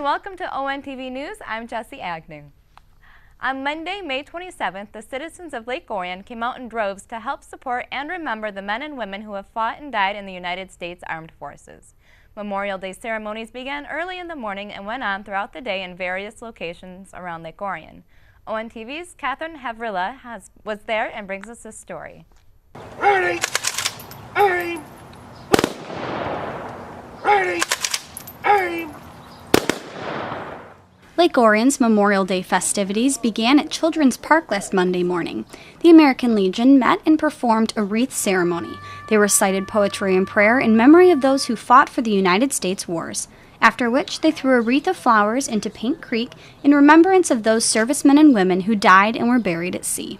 welcome to ONTV News. I'm Jessi Agnew. On Monday, May 27th, the citizens of Lake Orion came out in droves to help support and remember the men and women who have fought and died in the United States Armed Forces. Memorial Day ceremonies began early in the morning and went on throughout the day in various locations around Lake Orion. ONTV's Catherine Havrilla was there and brings us this story. Ready! Aim! Ready! Aim! Lake Orion's Memorial Day festivities began at Children's Park last Monday morning. The American Legion met and performed a wreath ceremony. They recited poetry and prayer in memory of those who fought for the United States wars, after which they threw a wreath of flowers into Paint Creek in remembrance of those servicemen and women who died and were buried at sea.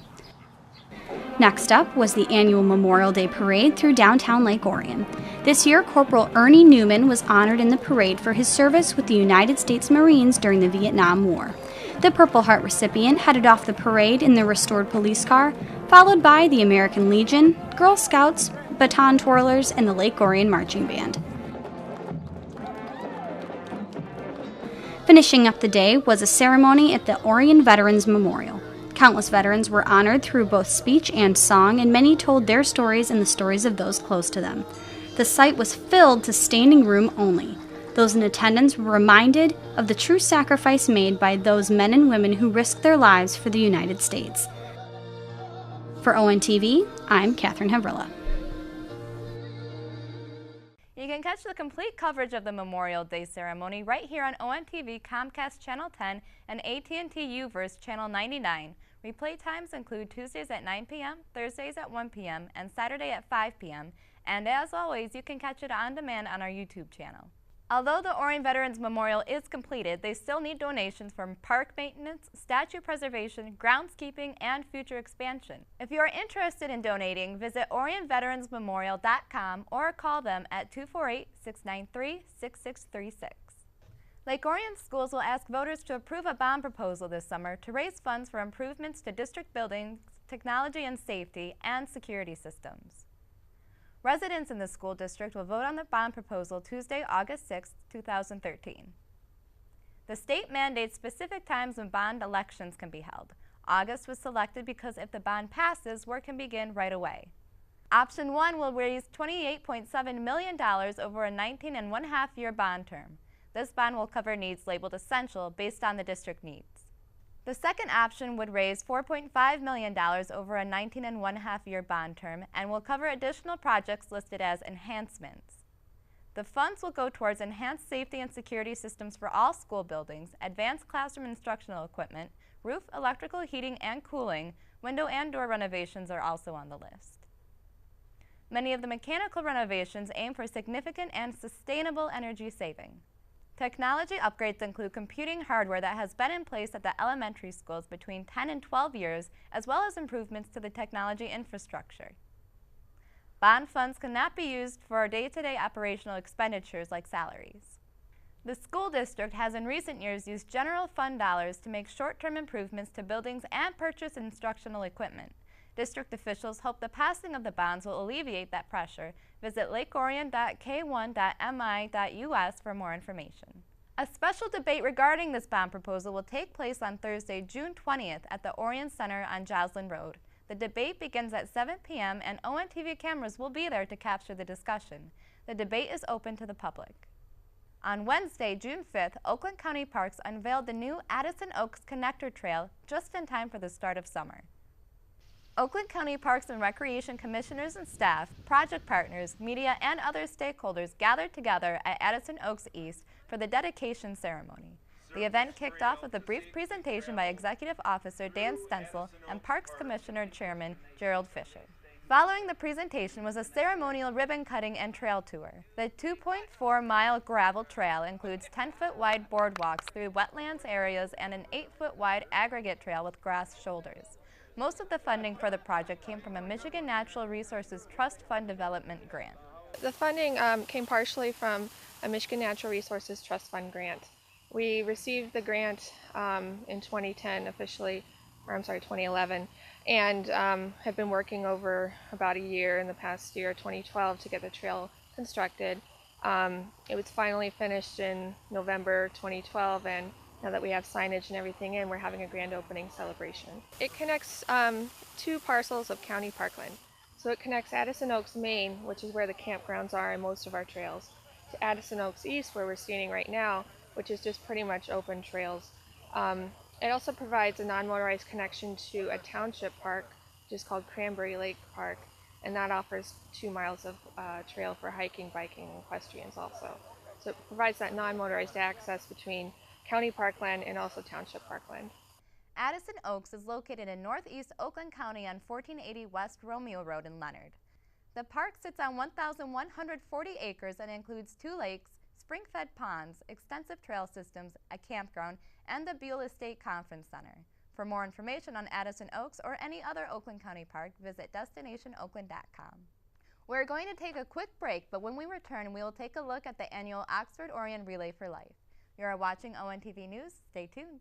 Next up was the annual Memorial Day Parade through downtown Lake Orion. This year, Corporal Ernie Newman was honored in the parade for his service with the United States Marines during the Vietnam War. The Purple Heart recipient headed off the parade in the restored police car, followed by the American Legion, Girl Scouts, baton twirlers, and the Lake Orion Marching Band. Finishing up the day was a ceremony at the Orion Veterans Memorial. Countless veterans were honored through both speech and song, and many told their stories and the stories of those close to them. The site was filled to standing room only. Those in attendance were reminded of the true sacrifice made by those men and women who risked their lives for the United States. For ONTV, I'm Catherine Havrilla. You can catch the complete coverage of the Memorial Day ceremony right here on ONTV Comcast Channel 10 and AT&T U-verse Channel 99. Replay times include Tuesdays at 9 p.m., Thursdays at 1 p.m., and Saturday at 5 p.m. And as always, you can catch it on demand on our YouTube channel. Although the Orion Veterans Memorial is completed, they still need donations from park maintenance, statue preservation, groundskeeping, and future expansion. If you are interested in donating, visit OrionVeteransMemorial.com or call them at 248-693-6636. Lake Orion schools will ask voters to approve a bond proposal this summer to raise funds for improvements to district buildings, technology and safety, and security systems. Residents in the school district will vote on the bond proposal Tuesday, August 6, 2013. The state mandates specific times when bond elections can be held. August was selected because if the bond passes, work can begin right away. Option 1 will raise $28.7 million over a 19-and-a-half-year bond term. This bond will cover needs labeled essential based on the district needs. The second option would raise $4.5 million over a 19-and-a-half-year bond term and will cover additional projects listed as enhancements. The funds will go towards enhanced safety and security systems for all school buildings, advanced classroom instructional equipment, roof, electrical, heating, and cooling, window and door renovations are also on the list. Many of the mechanical renovations aim for significant and sustainable energy saving. Technology upgrades include computing hardware that has been in place at the elementary schools between 10 and 12 years, as well as improvements to the technology infrastructure. Bond funds cannot be used for day-to-day operational expenditures like salaries. The school district has in recent years used general fund dollars to make short-term improvements to buildings and purchase instructional equipment. District officials hope the passing of the bonds will alleviate that pressure. Visit lakeorion.k1.mi.us for more information. A special debate regarding this bond proposal will take place on Thursday, June 20th at the Orion Center on Joslin Road. The debate begins at 7 p.m. and ONTV cameras will be there to capture the discussion. The debate is open to the public. On Wednesday, June 5th, Oakland County Parks unveiled the new Addison Oaks Connector Trail just in time for the start of summer. Oakland County Parks and Recreation commissioners and staff, project partners, media, and other stakeholders gathered together at Addison Oaks East for the dedication ceremony. The event kicked off with a brief presentation by Executive Officer Dan Stencil and Parks Commissioner Chairman Gerald Fisher. Following the presentation was a ceremonial ribbon cutting and trail tour. The 2.4-mile gravel trail includes 10-foot wide boardwalks through wetlands areas and an 8-foot wide aggregate trail with grass shoulders. Most of the funding for the project came from a Michigan Natural Resources Trust Fund Development grant. The funding came partially from a Michigan Natural Resources Trust Fund grant. We received the grant in 2010 officially, or I'm sorry, 2011, and have been working over about a year in the past year, 2012, to get the trail constructed. It was finally finished in November 2012, and now that we have signage and everything in, we're having a grand opening celebration. It connects two parcels of county parkland. So it connects Addison Oaks Main, which is where the campgrounds are and most of our trails, to Addison Oaks East, where we're standing right now, which is just pretty much open trails. It also provides a non-motorized connection to a township park, which is called Cranberry Lake Park, and that offers 2 miles of trail for hiking, biking, and equestrians also. So it provides that non-motorized access between county parkland and also township parkland. Addison Oaks is located in northeast Oakland County on 1480 West Romeo Road in Leonard. The park sits on 1,140 acres and includes 2 lakes, spring-fed ponds, extensive trail systems, a campground, and the Buell Estate Conference Center. For more information on Addison Oaks or any other Oakland County park, visit destinationoakland.com. We're going to take a quick break, but when we return, we will take a look at the annual Oxford Orion Relay for Life. You are watching ONTV News. Stay tuned.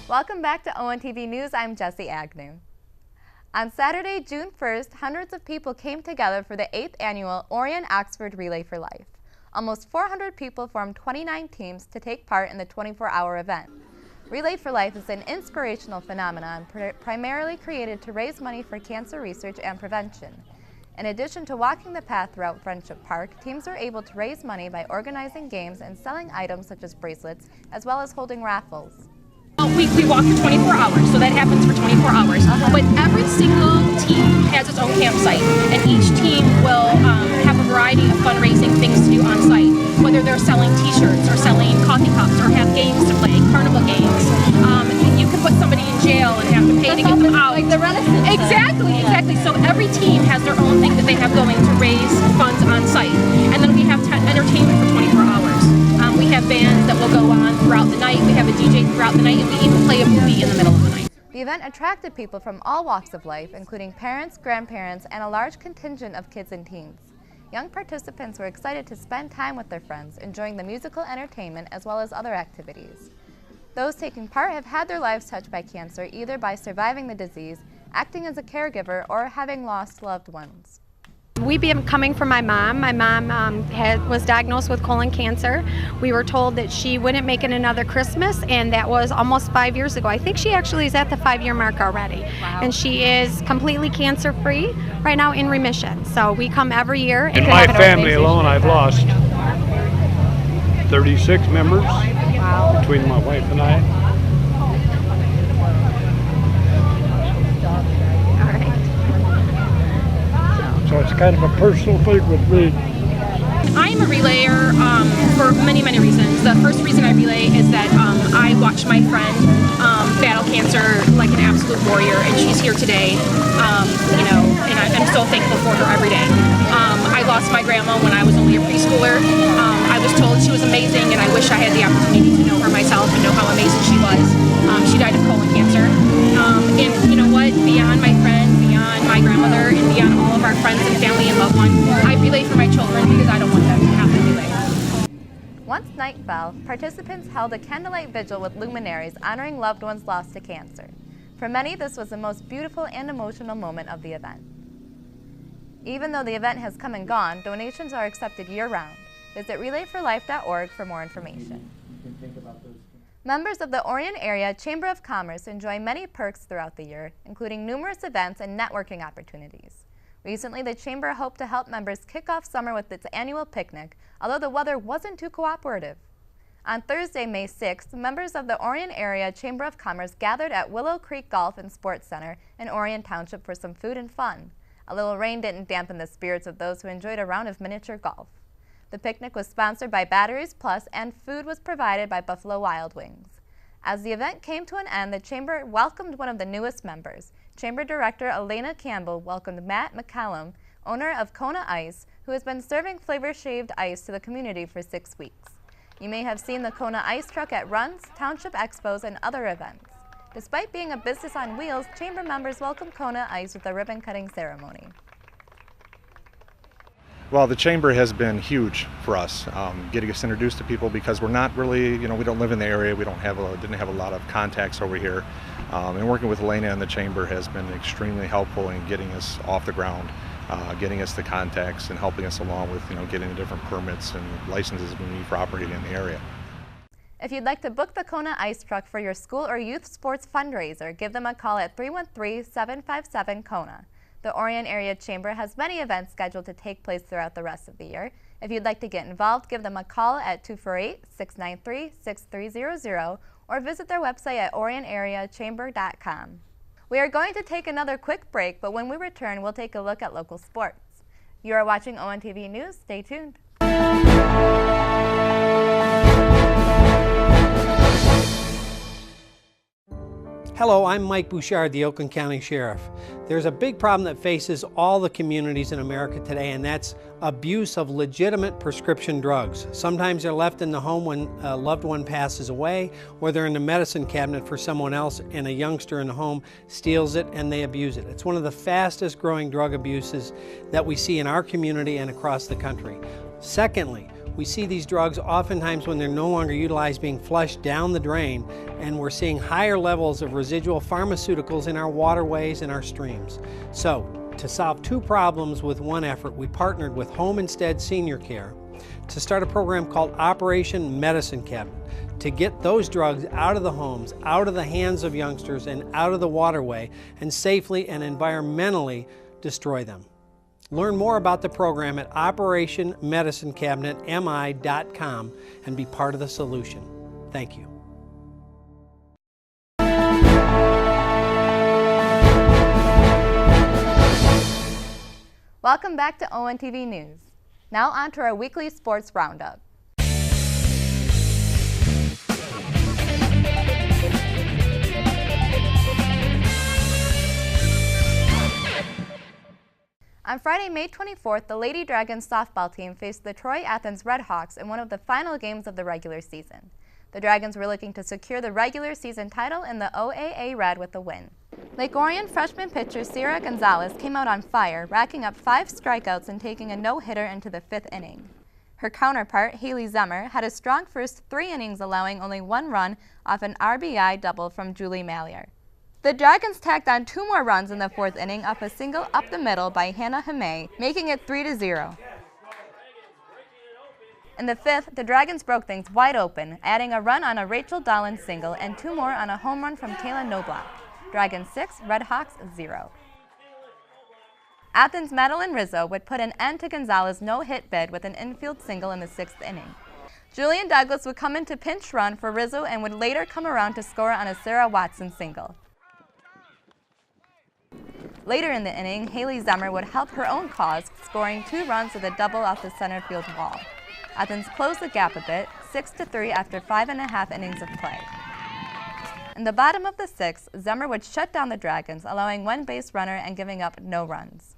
Welcome back to ONTV News. I'm Jessi Agnew. On Saturday, June 1st, hundreds of people came together for the 8th annual Orion Oxford Relay for Life. Almost 400 people formed 29 teams to take part in the 24-hour event. Relay for Life is an inspirational phenomenon primarily created to raise money for cancer research and prevention. In addition to walking the path throughout Friendship Park, teams are able to raise money by organizing games and selling items such as bracelets, as well as holding raffles. We walk for 24 hours, so that happens for 24 hours. But every single team has its own campsite, and each team will have a variety of fundraising things to do on site, whether they're selling t-shirts or selling coffee cups or have games to play, carnival games. You can put somebody in jail and have to pay to get them out. Like the Renaissance. Exactly. So every team has their own thing that they have going to raise funds on site. And then we have entertainment for 24 hours. We have bands that will go on throughout the night. We have a DJ throughout the night, and we even play a movie in the middle of the night. The event attracted people from all walks of life, including parents, grandparents, and a large contingent of kids and teens. Young participants were excited to spend time with their friends, enjoying the musical entertainment as well as other activities. Those taking part have had their lives touched by cancer, either by surviving the disease, acting as a caregiver, or having lost loved ones. We began coming from my mom. My mom was diagnosed with colon cancer. We were told that she wouldn't make it another Christmas, and that was almost 5 years ago. I think she actually is at the 5-year mark already. Wow. And she is completely cancer-free right now, in remission. So we come every year. In my family alone, I've lost 36 members. Wow. Between my wife and I. So it's kind of a personal thing with me. I'm a relayer for many reasons. The first reason I relay is that I watched my friend battle cancer like an absolute warrior, and she's here today. And I'm so thankful for her every day. I lost my grandma when I was only a preschooler. I was told she was amazing, and I wish I had the opportunity to know her myself and know how amazing she was. She died of colon cancer. And you know what? Beyond my friend, beyond my grandmother, and beyond all of our friends and family and loved ones, I relay for my children because I don't want them to have to relay. Once night fell, participants held a candlelight vigil with luminaries honoring loved ones lost to cancer. For many, this was the most beautiful and emotional moment of the event. Even though the event has come and gone, donations are accepted year-round. Visit relayforlife.org for more information. You can think about those Members of the Orion Area Chamber of Commerce enjoy many perks throughout the year, including numerous events and networking opportunities. Recently, the Chamber hoped to help members kick off summer with its annual picnic, although the weather wasn't too cooperative. On Thursday, May 6th, members of the Orion Area Chamber of Commerce gathered at Willow Creek Golf and Sports Center in Orion Township for some food and fun. A little rain didn't dampen the spirits of those who enjoyed a round of miniature golf. The picnic was sponsored by Batteries Plus and food was provided by Buffalo Wild Wings. As the event came to an end, the Chamber welcomed one of the newest members. Chamber Director Elena Campbell welcomed Matt McCallum, owner of Kona Ice, who has been serving flavor-shaved ice to the community for 6 weeks. You may have seen the Kona Ice truck at runs, township expos, and other events. Despite being a business on wheels, Chamber members welcomed Kona Ice with a ribbon-cutting ceremony. Well, the Chamber has been huge for us, getting us introduced to people because we're not really, we don't live in the area. We didn't have a lot of contacts over here. And working with Elena and the Chamber has been extremely helpful in getting us off the ground, getting us the contacts and helping us along with, getting the different permits and licenses we need for operating in the area. If you'd like to book the Kona Ice Truck for your school or youth sports fundraiser, give them a call at 313-757-KONA. The Orion Area Chamber has many events scheduled to take place throughout the rest of the year. If you'd like to get involved, give them a call at 248-693-6300 or visit their website at orionareachamber.com. We are going to take another quick break, but when we return, we'll take a look at local sports. You are watching ONTV News. Stay tuned. Hello, I'm Mike Bouchard, the Oakland County Sheriff. There's a big problem that faces all the communities in America today, and that's abuse of legitimate prescription drugs. Sometimes they're left in the home when a loved one passes away, or they're in the medicine cabinet for someone else, and a youngster in the home steals it and they abuse it. It's one of the fastest growing drug abuses that we see in our community and across the country. Secondly, we see these drugs oftentimes when they're no longer utilized being flushed down the drain, and we're seeing higher levels of residual pharmaceuticals in our waterways and our streams. So, to solve two problems with one effort, we partnered with Home Instead Senior Care to start a program called Operation Medicine Cabinet to get those drugs out of the homes, out of the hands of youngsters, and out of the waterway, and safely and environmentally destroy them. Learn more about the program at OperationMedicineCabinetMI.com and be part of the solution. Thank you. Welcome back to ONTV News. Now on to our weekly sports roundup. On Friday, May 24th, the Lady Dragons softball team faced the Troy Athens Redhawks in one of the final games of the regular season. The Dragons were looking to secure the regular season title in the OAA Red with a win. Lake Orion freshman pitcher Sierra Gonzalez came out on fire, racking up 5 strikeouts and taking a no-hitter into the 5th inning. Her counterpart, Haley Zemmer, had a strong first 3 innings, allowing only 1 run off an RBI double from Julie Mallier. The Dragons tacked on 2 more runs in the 4th inning off a single up the middle by Hannah Hime, making it 3-0. In the 5th, the Dragons broke things wide open, adding a run on a Rachel Dolan single and 2 more on a home run from Kayla Noblock. Dragons 6, Redhawks 0. Athens' Madeline Rizzo would put an end to Gonzalez's no-hit bid with an infield single in the 6th inning. Julian Douglas would come in to pinch run for Rizzo and would later come around to score on a Sarah Watson single. Later in the inning, Haley Zemmer would help her own cause, scoring 2 runs with a double off the center field wall. Athens closed the gap a bit, 6-3 after 5.5 innings of play. In the bottom of the 6th, Zemmer would shut down the Dragons, allowing 1 base runner and giving up no runs.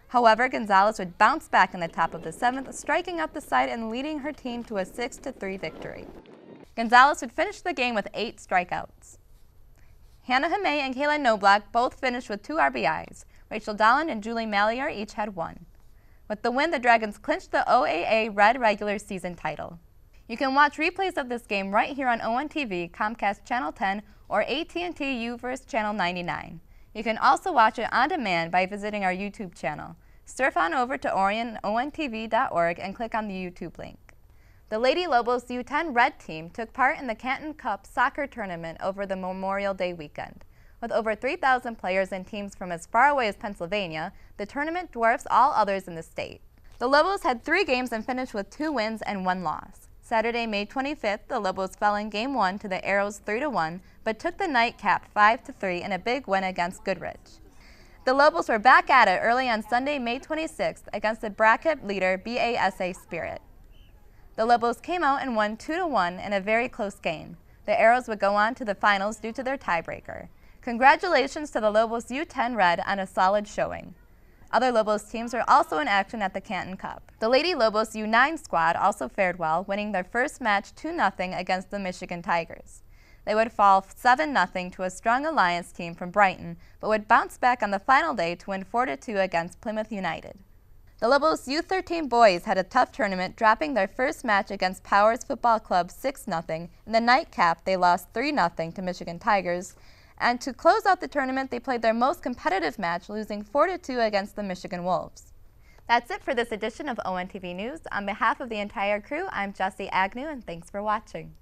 However, Gonzalez would bounce back in the top of the 7th, striking out the side and leading her team to a 6-3 victory. Gonzalez would finish the game with 8 strikeouts. Hannah Hime and Kayla Noblock both finished with 2 RBIs. Rachel Dolan and Julie Mallier each had 1. With the win, the Dragons clinched the OAA Red regular season title. You can watch replays of this game right here on ONTV, Comcast Channel 10, or AT&T U-verse Channel 99. You can also watch it on demand by visiting our YouTube channel. Surf on over to OrionONTV.org and click on the YouTube link. The Lady Lobos U10 Red team took part in the Canton Cup soccer tournament over the Memorial Day weekend. With over 3,000 players and teams from as far away as Pennsylvania, the tournament dwarfs all others in the state. The Lobos had 3 games and finished with 2 wins and 1 loss. Saturday, May 25th, the Lobos fell in Game 1 to the Arrows 3-1, but took the nightcap 5-3 in a big win against Goodrich. The Lobos were back at it early on Sunday, May 26th against the bracket leader BASA Spirit. The Lobos came out and won 2-1 in a very close game. The Arrows would go on to the finals due to their tiebreaker. Congratulations to the Lobos U10 Red on a solid showing. Other Lobos teams are also in action at the Canton Cup. The Lady Lobos U9 squad also fared well, winning their first match 2-0 against the Michigan Tigers. They would fall 7-0 to a strong Alliance team from Brighton, but would bounce back on the final day to win 4-2 against Plymouth United. The Lobos U13 boys had a tough tournament, dropping their first match against Powers Football Club 6-0. In the nightcap, they lost 3-0 to Michigan Tigers. And to close out the tournament, they played their most competitive match, losing 4-2 against the Michigan Wolves. That's it for this edition of ONTV News. On behalf of the entire crew, I'm Jessi Agnew, and thanks for watching.